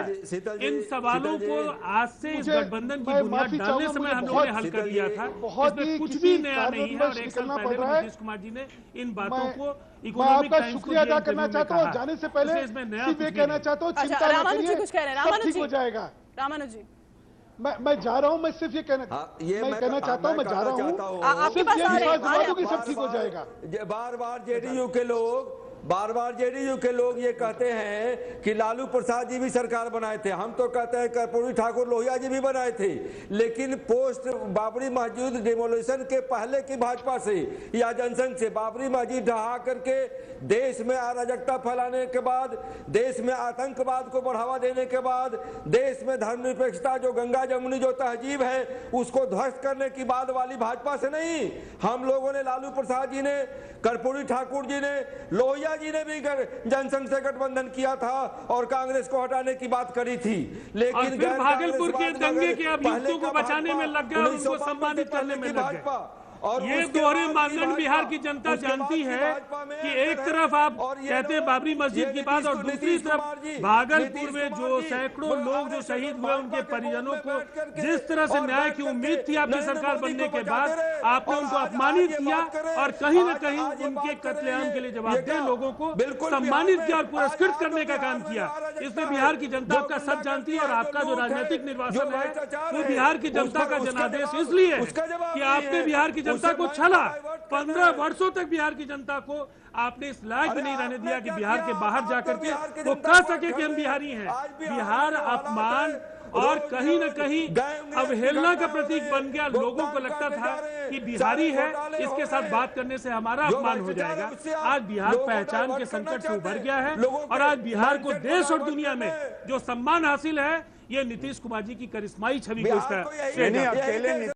इन सवालों को आज से इस गठबंधन की बुनियाद डालने समय हम लोगों ने हल कर लिया था। इसमें कुछ भी नया नहीं है और एक साल पहले नीतीश कुमार जी ने इन बातों को इकोनॉमिक टाइम्स को शुक्रिया अदा करना चाहता हूँ। जाने से पहले सिर्फ ये कहना चाहता हूँ, चिंता न करिए, सब ठीक हो जाएगा। रामानुज जी, मैं जा रहा हूँ, मैं सिर्फ ये कहना चाहता हूँ, मैं जा रहा हूँ, आपके पास आ रहे हैं, कि सब ठीक हो जाएगा। बार बार जेडीयू के लोग ये कहते हैं कि लालू प्रसाद जी भी सरकार बनाए थे, हम तो कहते हैं कर्पूरी ठाकुर लोहिया जी भी बनाए थे, लेकिन पोस्ट बाबरी मस्जिद डिमोलिशन के पहले की भाजपा से या जनसंघ से बाबरी मस्जिद ढहा करके देश में अराजकता फैलाने के बाद, देश में आतंकवाद को बढ़ावा देने के बाद, देश में धर्मनिरपेक्षता जो गंगा जमुनी जो तहजीब है उसको ध्वस्त करने की बात वाली भाजपा से नहीं, हम लोगों ने, लालू प्रसाद जी ने, कर्पूरी ठाकुर जी ने, लोहिया जी ने भी जनसंघ से गठबंधन किया था और कांग्रेस को हटाने की बात करी थी। लेकिन भागलपुर के दंगे के अभियुक्तों को बचाने में लग गया, उनको सम्मानित करने में लग गया। और ये दोहरे मानदंड बिहार की जनता जानती है कि एक तरफ आप कहते हैं बाबरी मस्जिद की बात और दूसरी तरफ भागलपुर में जो सैकड़ों लोग जो शहीद हुए उनके परिजनों को जिस तरह से न्याय की उम्मीद थी आपकी सरकार बनने के बाद, आपने उनको अपमानित किया और कहीं न कहीं उनके कत्लेआम के लिए जवाबदेह लोगों को सम्मानित किया और पुरस्कृत करने का काम किया। इसमें बिहार की जनता आपका सच जानती है और आपका जो राजनीतिक निर्वाचन है वो बिहार की जनता का जनादेश इसलिए कि आपने बिहार की जनता को छला। 15 वर्षों तक बिहार की जनता को आपने इस लायक भी नहीं रहने दिया कि बिहार के बाहर जाकर के वो कह सके कि हम बिहारी हैं। बिहार अपमान और कहीं न कहीं अवहेलना का प्रतीक बन गया। लोगों को लगता था कि बिहारी है, इसके साथ बात करने से हमारा अपमान हो जाएगा। आज बिहार पहचान के संकट से उभर गया है और आज बिहार को देश और दुनिया में जो सम्मान हासिल है ये नीतीश कुमार जी की करिश्माई छवि को इसका